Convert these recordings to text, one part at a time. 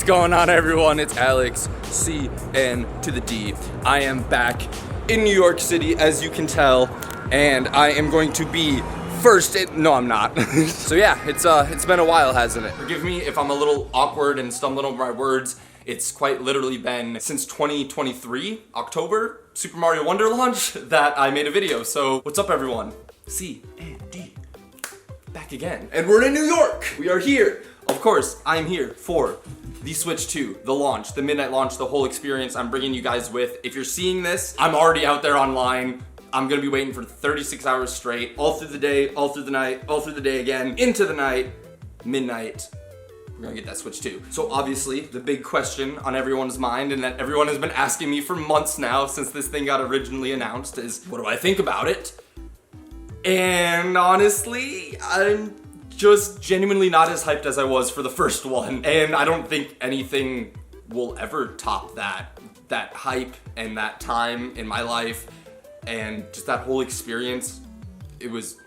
What's going on, everyone? It's Alex, C-N to the D. I am back in New York City, as you can tell, and I am going to be first in... No, I'm not. So yeah, it's been a while, hasn't it? Forgive me if I'm a little awkward and stumbling over my words. It's quite literally been since 2023, October, Super Mario Wonder launch, that I made a video. So what's up, everyone? C-N-D. Back again. And we're in New York! We are here! Of course, I'm here for the Switch 2, the launch, the midnight launch, the whole experience I'm bringing you guys with. If you're seeing this, I'm already out there online. I'm gonna be waiting for 36 hours straight, all through the day, all through the night, all through the day again, into the night, midnight. We're gonna get that Switch 2. So obviously, the big question on everyone's mind, and that everyone has been asking me for months now since this thing got originally announced, is what do I think about it? And honestly, I'm just genuinely not as hyped as I was for the first one. And I don't think anything will ever top that hype and that time in my life and just that whole experience. It was,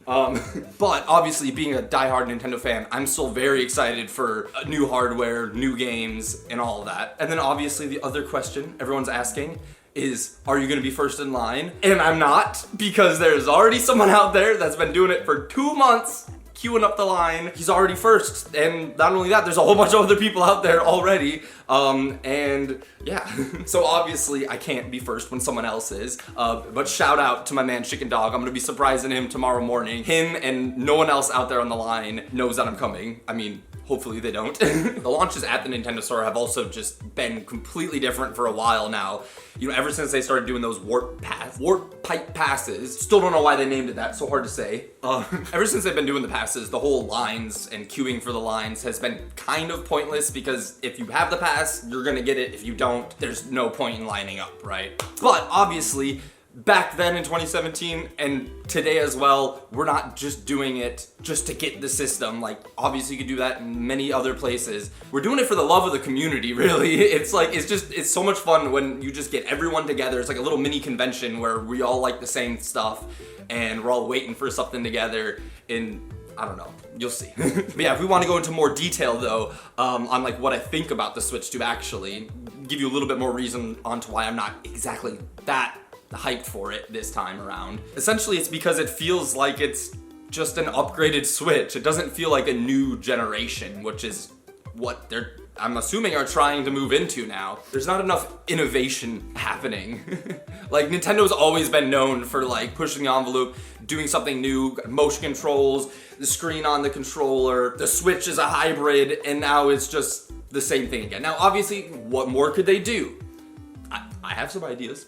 but obviously being a diehard Nintendo fan, I'm still very excited for new hardware, new games, and all of that. And then obviously the other question everyone's asking is, are you gonna be first in line? And I'm not, because there's already someone out there that's been doing it for 2 months, queuing up the line. He's already first, and not only that, there's a whole bunch of other people out there already, and yeah. So obviously I can't be first when someone else is, but shout out to my man Chicken Dog. I'm gonna be surprising him tomorrow morning. Him and no one else out there on the line knows that I'm coming. I mean, hopefully they don't. The launches at the Nintendo Store have also just been completely different for a while now. You know, ever since they started doing those warp pipe passes, still don't know why they named it that, so hard to say. Ever since they've been doing the passes, the whole lines and queuing for the lines has been kind of pointless, because if you have the pass, you're gonna get it. If you don't, there's no point in lining up, right? But obviously, back then in 2017 and today as well, we're not just doing it just to get the system. Like, obviously you could do that in many other places. We're doing it for the love of the community, really. It's like, it's so much fun when you just get everyone together. It's like a little mini convention where we all like the same stuff and we're all waiting for something together in, I don't know, you'll see. But yeah, if we want to go into more detail though, on like what I think about the Switch 2 actually, give you a little bit more reason onto why I'm not exactly that hyped for it this time around. Essentially, it's because it feels like it's just an upgraded Switch. It doesn't feel like a new generation, which is what I'm assuming are trying to move into now. There's not enough innovation happening. Like, Nintendo's always been known for like pushing the envelope, doing something new, motion controls, the screen on the controller, the Switch is a hybrid, and now it's just the same thing again. Now, obviously, what more could they do? I have some ideas,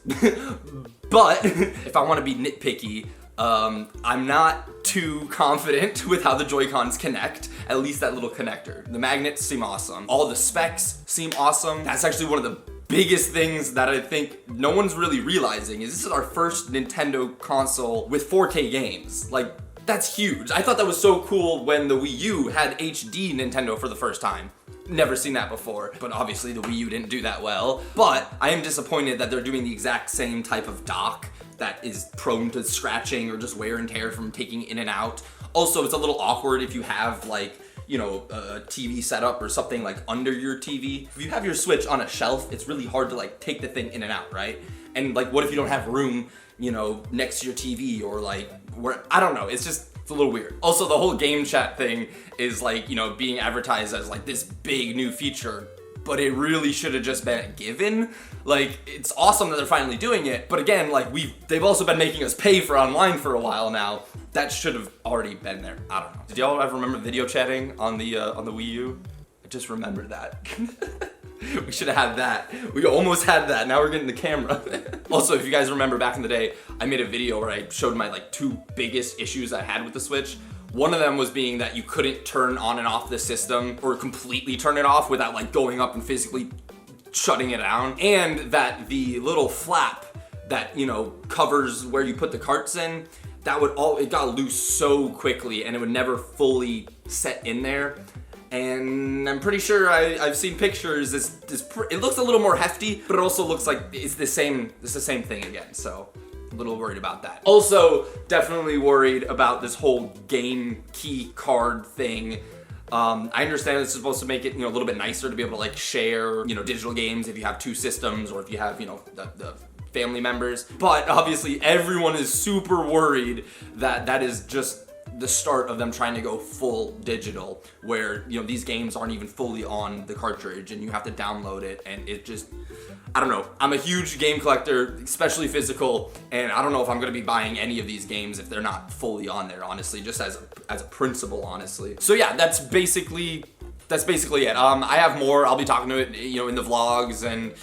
but if I want to be nitpicky, I'm not too confident with how the Joy-Cons connect, at least that little connector. The magnets seem awesome. All the specs seem awesome. That's actually one of the biggest things that I think no one's really realizing is this is our first Nintendo console with 4K games. Like, that's huge. I thought that was so cool when the Wii U had HD Nintendo for the first time. Never seen that before, but obviously the Wii U didn't do that well. But I am disappointed that they're doing the exact same type of dock that is prone to scratching or just wear and tear from taking in and out. Also, it's a little awkward if you have like, you know, a TV setup or something like under your TV. If you have your Switch on a shelf, it's really hard to like take the thing in and out, right? And like, what if you don't have room, you know, next to your TV or like where, I don't know, it's a little weird. Also, the whole game chat thing is like, you know, being advertised as like this big new feature, but it really should have just been a given. Like, it's awesome that they're finally doing it, but again, like they've also been making us pay for online for a while now. That should have already been there. I don't know. Did y'all ever remember video chatting on the Wii U? I just remembered that. We should have had that. We almost had that. Now we're getting the camera. Also, if you guys remember back in the day, I made a video where I showed my like 2 biggest issues I had with the Switch. One of them was being that you couldn't turn on and off the system or completely turn it off without like going up and physically shutting it down. And that the little flap that, you know, covers where you put the carts in, it got loose so quickly and it would never fully set in there. And I'm pretty sure I've seen pictures. It looks a little more hefty, but it also looks like it's the same thing again. So a little worried about that. Also, definitely worried about this whole game key card thing. I understand this is supposed to make it, a little bit nicer to be able to like share, digital games if you have 2 systems or if you have, the family members. But obviously everyone is super worried that that is just the start of them trying to go full digital, where these games aren't even fully on the cartridge and you have to download it, and it just, I don't know. I'm a huge game collector, especially physical, and I don't know if I'm gonna be buying any of these games if they're not fully on there, honestly, just as a principle, honestly. So yeah, that's basically it. I have more. I'll be talking to it, in the vlogs, and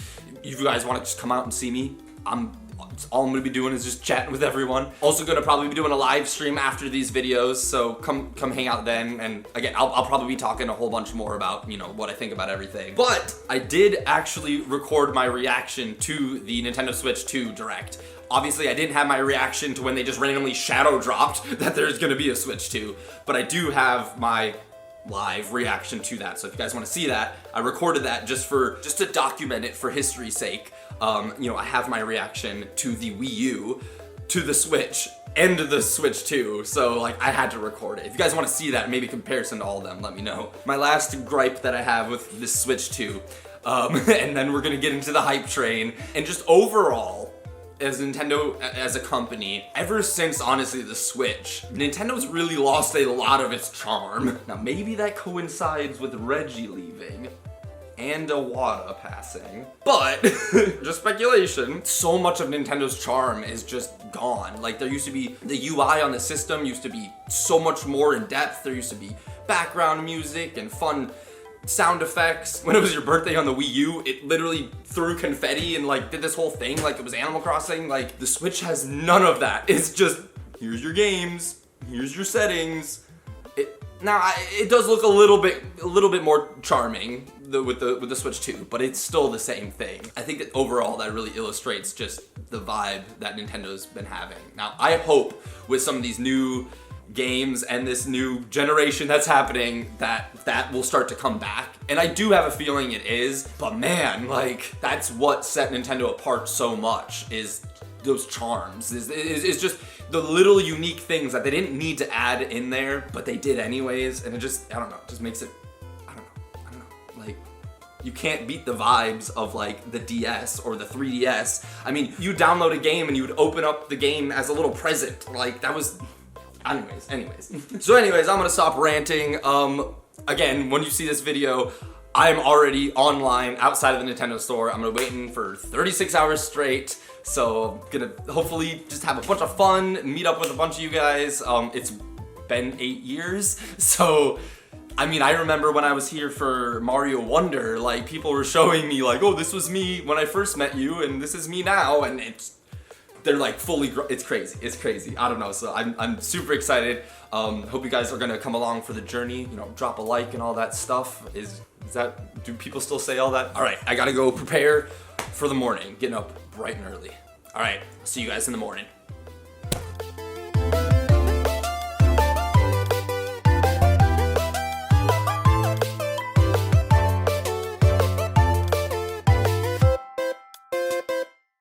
if you guys want to just come out and see me, all I'm gonna be doing is just chatting with everyone. Also gonna probably be doing a live stream after these videos, so come hang out then. And again, I'll probably be talking a whole bunch more about, what I think about everything. But I did actually record my reaction to the Nintendo Switch 2 Direct. Obviously, I didn't have my reaction to when they just randomly shadow dropped that there's gonna be a Switch 2, but I do have my live reaction to that. So if you guys want to see that, I recorded that just to document it for history's sake. I have my reaction to the Wii U, to the Switch, and to the Switch 2. So like I had to record it. If you guys want to see that, maybe comparison to all of them, let me know. My last gripe that I have with this Switch 2, and then we're gonna get into the hype train, and just overall, as Nintendo as a company, ever since honestly the Switch, Nintendo's really lost a lot of its charm. Now maybe that coincides with Reggie leaving and Iwata passing, but just speculation. So much of Nintendo's charm is just gone. Like there used to be, the UI on the system used to be so much more in depth. There used to be background music and fun sound effects. When it was your birthday on the Wii U, it literally threw confetti and like did this whole thing like it was Animal Crossing. Like the Switch has none of that. It's just, here's your games, here's your settings. It does look a little bit more charming with the Switch 2, but it's still the same thing. I think that overall that really illustrates just the vibe that Nintendo's been having. Now I hope with some of these new games and this new generation that's happening that will start to come back, and I do have a feeling it is, but man, like that's what set Nintendo apart so much, is those charms, is just the little unique things that they didn't need to add in there, but they did anyways, and it just, I don't know, just makes it, I don't know, like you can't beat the vibes of like the DS or the 3DS. I mean, you download a game and you would open up the game as a little present, like that was, anyways. So anyways, I'm gonna stop ranting. Again, when you see this video, I'm already online outside of the Nintendo store. I'm gonna be waiting for 36 hours straight. So I'm gonna hopefully just have a bunch of fun, meet up with a bunch of you guys. It's been 8 years. So, I mean, I remember when I was here for Mario Wonder, like people were showing me like, oh, this was me when I first met you and this is me now. And they're like it's crazy. I don't know, so I'm super excited. Hope you guys are gonna come along for the journey, drop a like and all that stuff. Do people still say all that? All right, I gotta go prepare for the morning, getting up bright and early. All right, I'll see you guys in the morning.